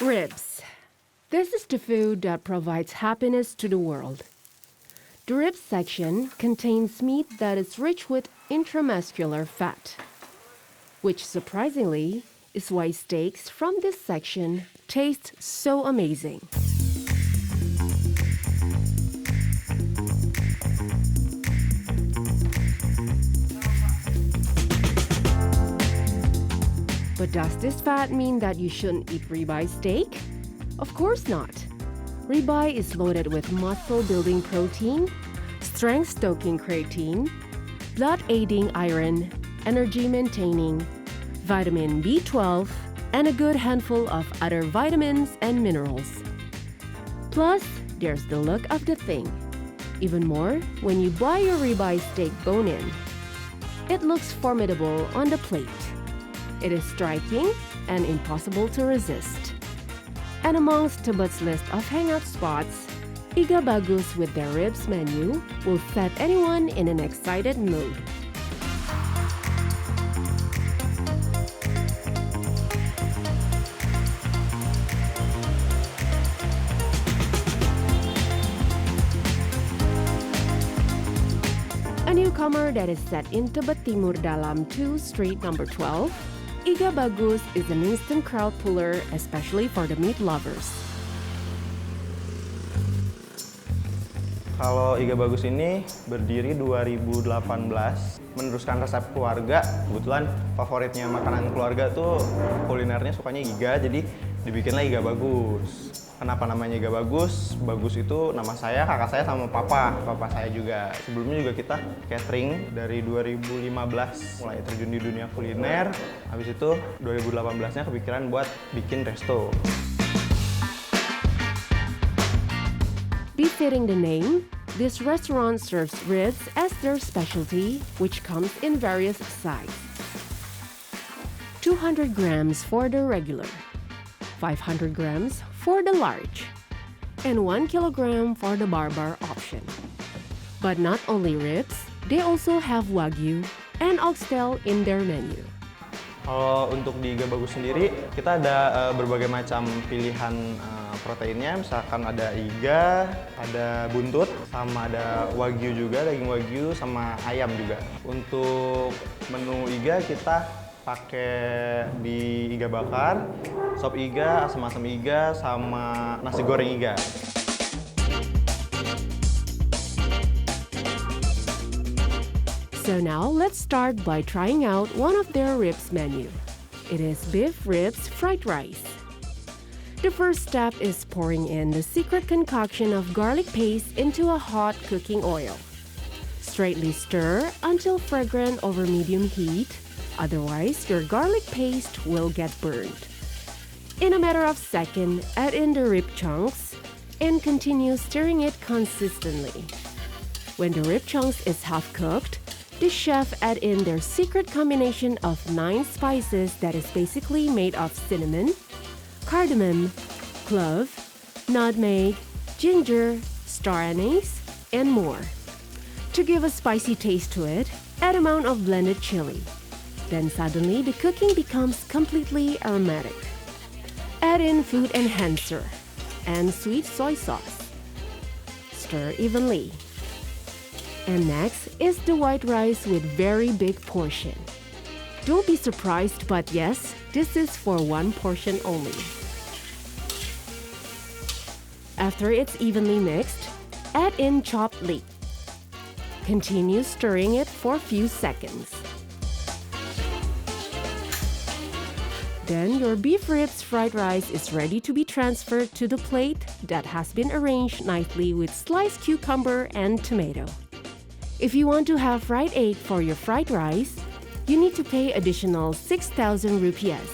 Ribs. This is the food that provides happiness to the world. The ribs section contains meat that is rich with intramuscular fat, which surprisingly is why steaks from this section taste so amazing. But does this fat mean that you shouldn't eat ribeye steak? Of course not. Ribeye is loaded with muscle-building protein, strength-stoking creatine, blood-aiding iron, energy-maintaining, vitamin B12, and a good handful of other vitamins and minerals. Plus, there's the look of the thing. Even more when you buy your ribeye steak bone-in. It looks formidable on the plate. It is striking and impossible to resist. And amongst Tebet's list of hangout spots, Iga Bagus with their ribs menu will set anyone in an excited mood. A newcomer that is set in Tebet Timur Dalam 2 Street number 12, Iga Bagus is an instant crowd puller, especially for the meat lovers. Kalau Iga Bagus ini berdiri 2018, meneruskan resep keluarga. Kebetulan favoritnya makanan keluarga tuh kulinernya sukanya iga, jadi dibikinlah Iga Bagus. Kenapa namanya Iga Bagus? Bagus itu nama saya, kakak saya sama papa saya juga. Sebelumnya juga kita catering dari 2015 mulai terjun di dunia kuliner. Habis itu 2018-nya kepikiran buat bikin resto. Befitting the name, this restaurant serves ribs as their specialty, which comes in various sizes. 200 grams for the regular, 500 grams for the large, and 1 kilogram for the barbar option. But not only ribs, they also have wagyu and oxtail in their menu. Kalau untuk di Iga Bagus sendiri, kita ada berbagai macam pilihan proteinnya. Misalkan ada iga, ada buntut, sama ada wagyu juga, daging wagyu, sama ayam juga. Untuk menu iga kita pakai di iga bakar, sop iga, asam-asam iga, sama nasi goreng iga. So now let's start by trying out one of their ribs menu. It is beef ribs fried rice. The first step is pouring in the secret concoction of garlic paste into a hot cooking oil. Straightly stir until fragrant over medium heat. Otherwise, your garlic paste will get burned. In a matter of seconds, add in the rib chunks and continue stirring it consistently. When the rib chunks is half cooked, the chef add in their secret combination of 9 spices that is basically made of cinnamon, cardamom, clove, nutmeg, ginger, star anise, and more. To give a spicy taste to it, add amount of blended chili. Then suddenly the cooking becomes completely aromatic. Add in food enhancer and sweet soy sauce. Stir evenly. And next is the white rice with very big portion. Don't be surprised, but yes, this is for 1 portion only. After it's evenly mixed, add in chopped leek. Continue stirring it for a few seconds. Then your beef ribs fried rice is ready to be transferred to the plate that has been arranged nicely with sliced cucumber and tomato. If you want to have fried egg for your fried rice, you need to pay additional 6,000 rupiahs.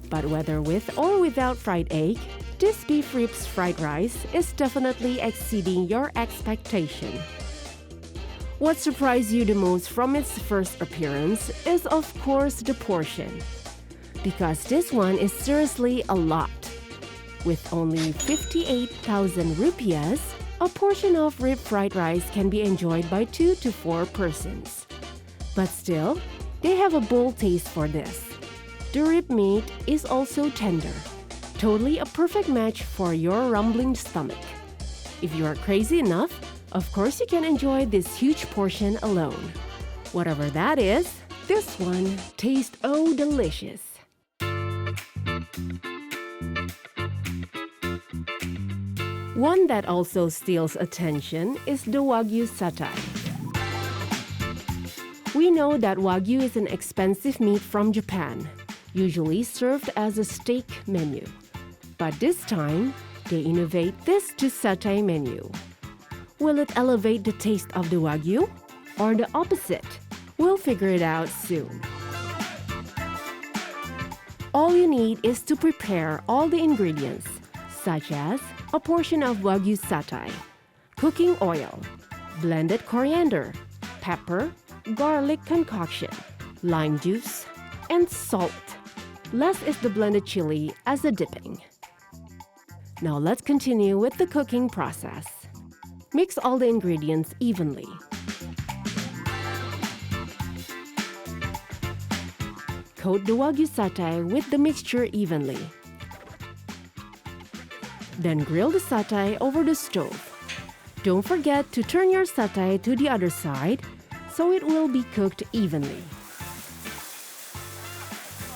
But whether with or without fried egg, this beef ribs fried rice is definitely exceeding your expectation. What surprised you the most from its first appearance is of course the portion. Because this one is seriously a lot. With only 58,000 rupiahs, a portion of rib fried rice can be enjoyed by 2 to 4 persons. But still, they have a bold taste for this. The rib meat is also tender, totally a perfect match for your rumbling stomach. If you are crazy enough, of course you can enjoy this huge portion alone. Whatever that is, this one tastes oh delicious. One that also steals attention is the Wagyu satay. We know that Wagyu is an expensive meat from Japan, usually served as a steak menu. But this time, they innovate this to satay menu. Will it elevate the taste of the Wagyu or the opposite? We'll figure it out soon. All you need is to prepare all the ingredients, such as a portion of Wagyu satay, cooking oil, blended coriander, pepper, garlic concoction, lime juice, and salt. Last is the blended chili as a dipping. Now let's continue with the cooking process. Mix all the ingredients evenly. Coat the Wagyu satay with the mixture evenly. Then grill the satay over the stove. Don't forget to turn your satay to the other side so it will be cooked evenly.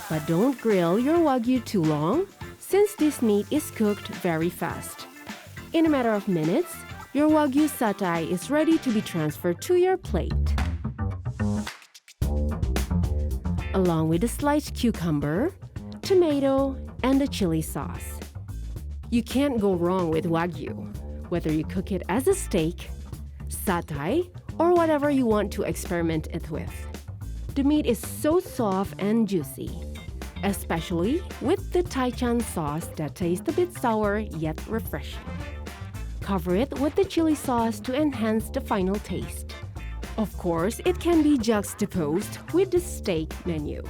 But don't grill your Wagyu too long since this meat is cooked very fast. In a matter of minutes, your Wagyu satay is ready to be transferred to your plate. Along with the sliced cucumber, tomato, and the chili sauce. You can't go wrong with Wagyu, whether you cook it as a steak, satay, or whatever you want to experiment it with. The meat is so soft and juicy, especially with the taichan sauce that tastes a bit sour yet refreshing. Cover it with the chili sauce to enhance the final taste. Of course, it can be juxtaposed with the steak menu.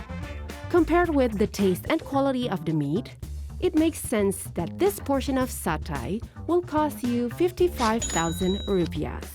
Compared with the taste and quality of the meat, it makes sense that this portion of satay will cost you 55,000 rupiahs.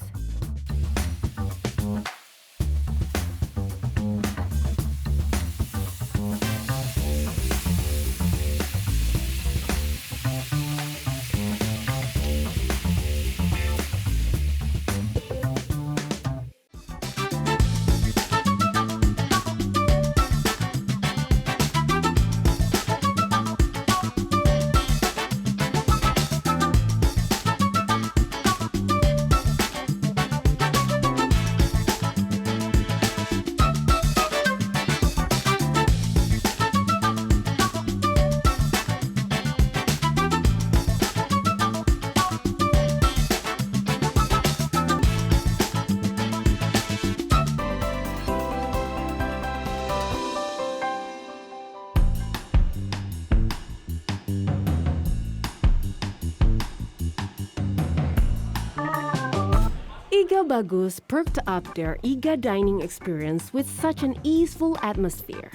Iga Bagus perked up their Iga dining experience with such an easeful atmosphere.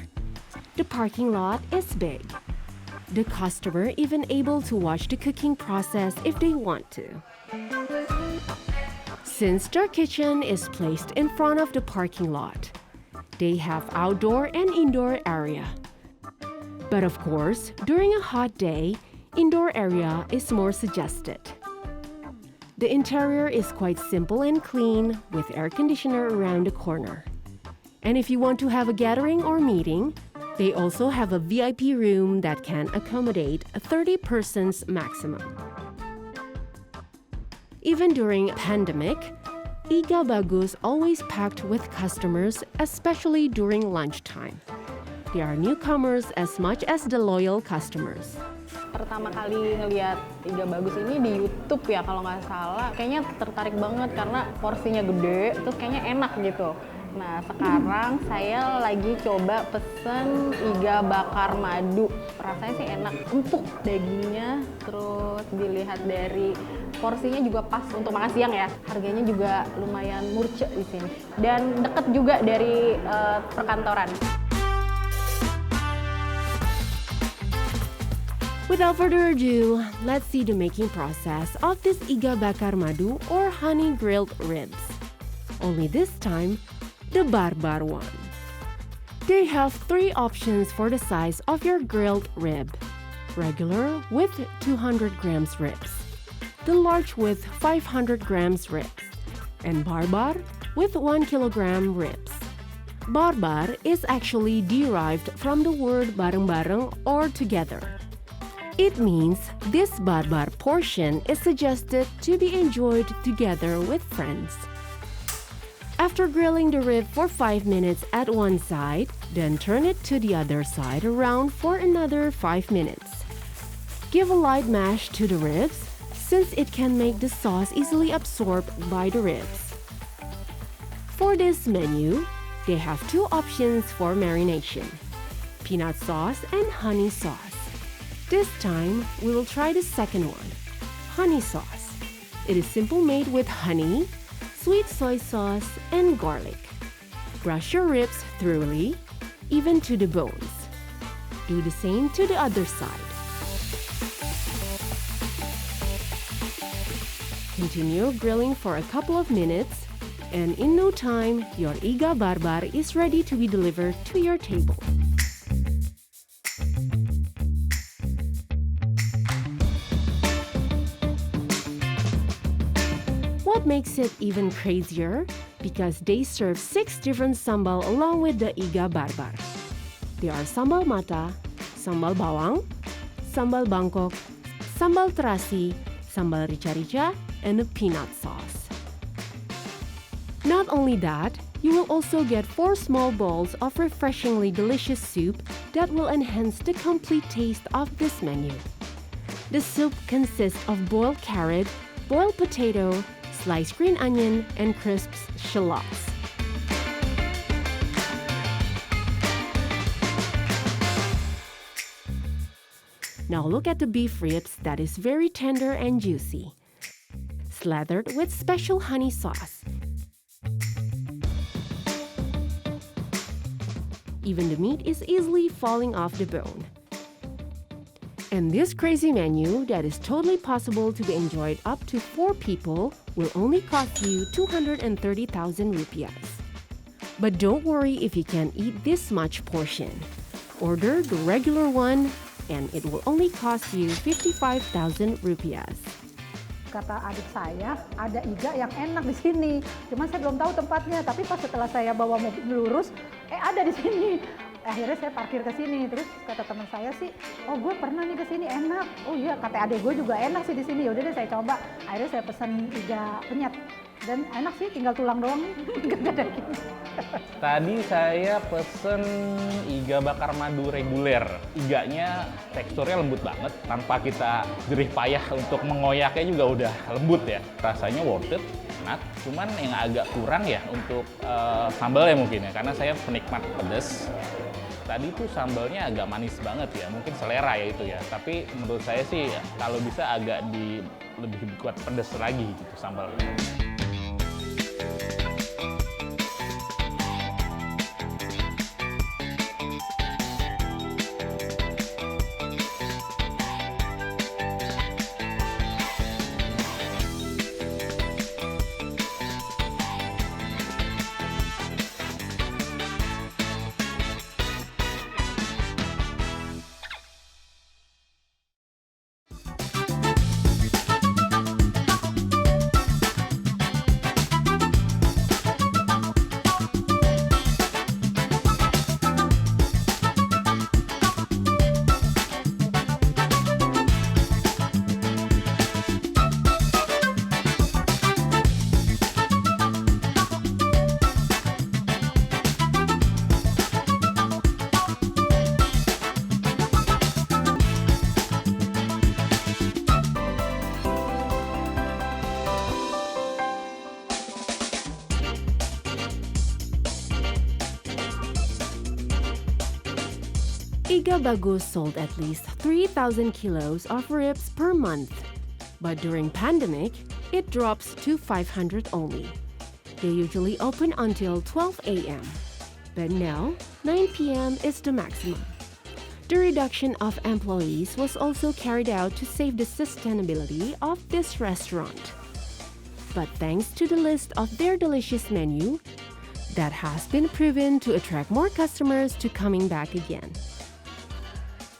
The parking lot is big. The customer even able to watch the cooking process if they want to. Since their kitchen is placed in front of the parking lot, they have outdoor and indoor area. But of course, during a hot day, indoor area is more suggested. The interior is quite simple and clean with air conditioner around the corner. And if you want to have a gathering or meeting, they also have a VIP room that can accommodate 30 persons maximum. Even during pandemic, Iga Bagus always packed with customers, especially during lunchtime. They are newcomers as much as the loyal customers. Pertama kali ngelihat Iga Bagus ini di YouTube ya kalau nggak salah, kayaknya tertarik banget karena porsinya gede, terus kayaknya enak gitu. Nah sekarang saya lagi coba pesen iga bakar madu, rasanya sih enak, empuk dagingnya, terus dilihat dari porsinya juga pas untuk makan siang ya. Harganya juga lumayan murce di sini dan deket juga dari perkantoran. Without further ado, let's see the making process of this iga bakar madu or honey grilled ribs. Only this time, the barbar one. They have 3 options for the size of your grilled rib: regular with 200 grams ribs, the large with 500 grams ribs, and barbar with 1 kilogram ribs. Barbar is actually derived from the word bareng-bareng or together. It means this barbar portion is suggested to be enjoyed together with friends. After grilling the rib for 5 minutes at one side, then turn it to the other side around for another 5 minutes. Give a light mash to the ribs since it can make the sauce easily absorbed by the ribs. For this menu, they have two options for marination: peanut sauce and honey sauce. This time, we will try the second one, honey sauce. It is simple, made with honey, sweet soy sauce, and garlic. Brush your ribs thoroughly, even to the bones. Do the same to the other side. Continue grilling for a couple of minutes, and in no time, your iga barbar is ready to be delivered to your table. What makes it even crazier? Because they serve 6 different sambal along with the iga barbar. They are sambal mata, sambal bawang, sambal Bangkok, sambal terasi, sambal rica-rica, and a peanut sauce. Not only that, you will also get 4 small bowls of refreshingly delicious soup that will enhance the complete taste of this menu. The soup consists of boiled carrot, boiled potato, sliced green onion, and crisp shallots. Now look at the beef ribs that is very tender and juicy, slathered with special honey sauce. Even the meat is easily falling off the bone. And this crazy menu that is totally possible to be enjoyed up to 4 people will only cost you 230,000 rupiahs. But don't worry if you can't eat this much portion. Order the regular one and it will only cost you 55,000 rupiahs. Kata adik saya, ada iga yang enak di sini. Cuman saya belum tahu tempatnya, tapi pas setelah saya bawa mobil lurus, ada di sini. Akhirnya saya parkir ke sini. Terus kata teman saya sih, oh gue pernah nih ke sini, enak. Oh iya, kata adik gue juga enak sih di sini. Yaudah deh saya coba. Akhirnya saya pesan iga penyet. Dan enak sih, tinggal tulang doang nih, nggak ada daging. Tadi saya pesen iga bakar madu reguler. Iganya teksturnya lembut banget, tanpa kita jerih payah untuk mengoyaknya juga udah lembut ya. Rasanya worth it, enak. Cuman yang agak kurang ya untuk sambalnya mungkin ya, karena saya penikmat pedas. Tadi tuh sambalnya agak manis banget ya, mungkin selera ya itu ya. Tapi menurut saya sih kalau bisa agak lebih kuat pedas lagi gitu sambalnya. Iga Bagus sold at least 3,000 kilos of ribs per month. But during pandemic, it drops to 500 only. They usually open until 12 a.m. But now, 9 p.m. is the maximum. The reduction of employees was also carried out to save the sustainability of this restaurant. But thanks to the list of their delicious menu, that has been proven to attract more customers to coming back again.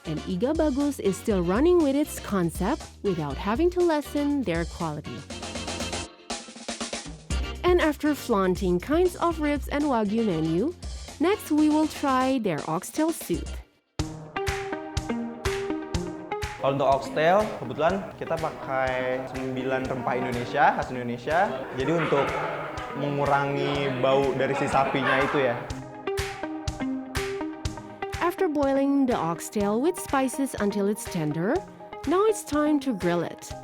and Iga Bagus is still running with its concept without having to lessen their quality. And after flaunting kinds of ribs and Wagyu menu, next we will try their oxtail soup. Kalau untuk oxtail, kebetulan kita pakai 9 rempah Indonesia, khas Indonesia. Jadi untuk mengurangi bau dari si sapinya itu ya. After boiling the oxtail with spices until it's tender, now it's time to grill it.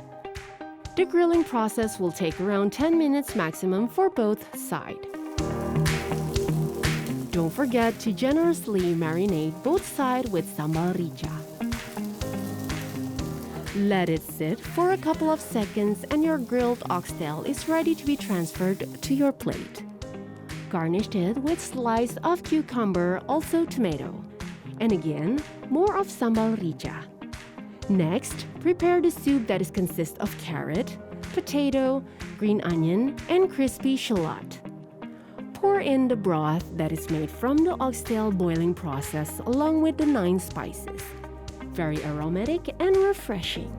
The grilling process will take around 10 minutes maximum for both sides. Don't forget to generously marinate both sides with sambal rica. Let it sit for a couple of seconds and your grilled oxtail is ready to be transferred to your plate. Garnish it with slice of cucumber, also tomato. And again, more of sambal rica. Next, prepare the soup that consists of carrot, potato, green onion, and crispy shallot. Pour in the broth that is made from the oxtail boiling process along with the 9 spices. Very aromatic and refreshing.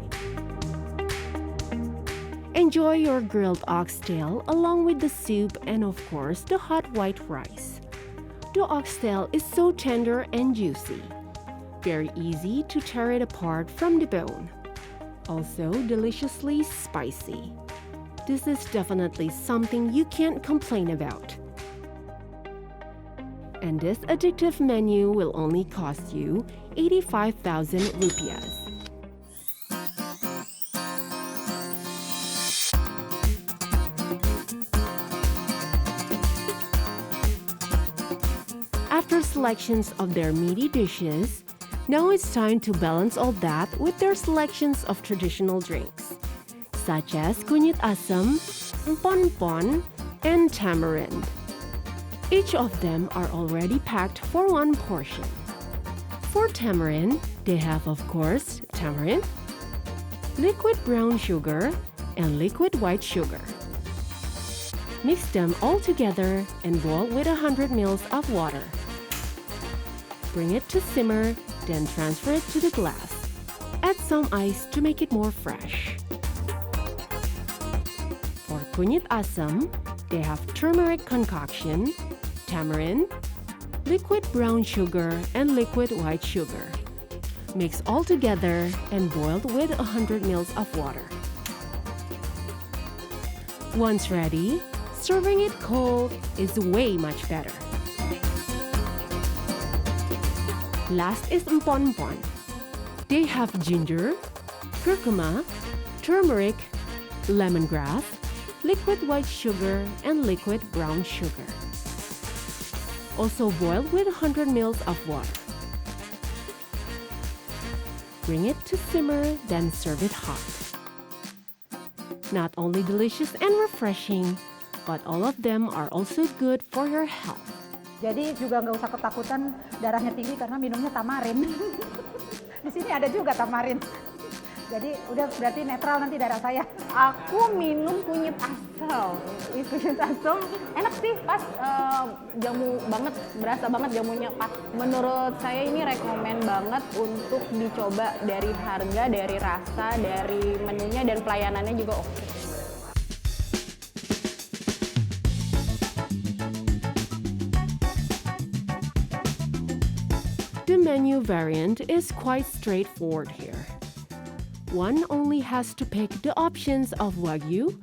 Enjoy your grilled oxtail along with the soup and of course the hot white rice. The oxtail is so tender and juicy. Very easy to tear it apart from the bone. Also deliciously spicy. This is definitely something you can't complain about. And this addictive menu will only cost you 85,000 rupiahs. After selections of their meaty dishes, now it's time to balance all that with their selections of traditional drinks, such as kunyit asam, empon-empon, and tamarind. Each of them are already packed for one portion. For tamarind, they have of course tamarind, liquid brown sugar, and liquid white sugar. Mix them all together and boil with 100 ml of water. Bring it to simmer, then transfer it to the glass. Add some ice to make it more fresh. For kunyit asam, they have turmeric concoction, tamarind, liquid brown sugar, and liquid white sugar. Mix all together and boil with 100 ml of water. Once ready, serving it cold is way much better. Last is empon-empon. They have ginger, curcuma, turmeric, lemongrass, liquid white sugar, and liquid brown sugar. Also boil with 100 ml of water. Bring it to simmer, then serve it hot. Not only delicious and refreshing, but all of them are also good for your health. Jadi juga nggak usah ketakutan darahnya tinggi karena minumnya tamarin. Di sini ada juga tamarin. Jadi udah berarti netral nanti darah saya. Aku minum kunyit asam. Kunyit asam enak sih, pas jamu banget, berasa banget jamunya pas. Menurut saya ini rekomen banget untuk dicoba, dari harga, dari rasa, dari menunya, dan pelayanannya juga oke. The menu variant is quite straightforward here. One only has to pick the options of Wagyu,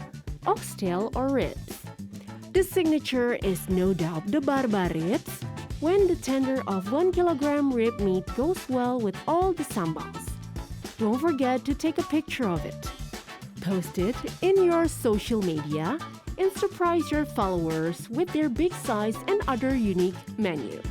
oxtail, or ribs. The signature is no doubt the barba ribs, when the tender of 1 kilogram rib meat goes well with all the sambals. Don't forget to take a picture of it. Post it in your social media and surprise your followers with their big size and other unique menu.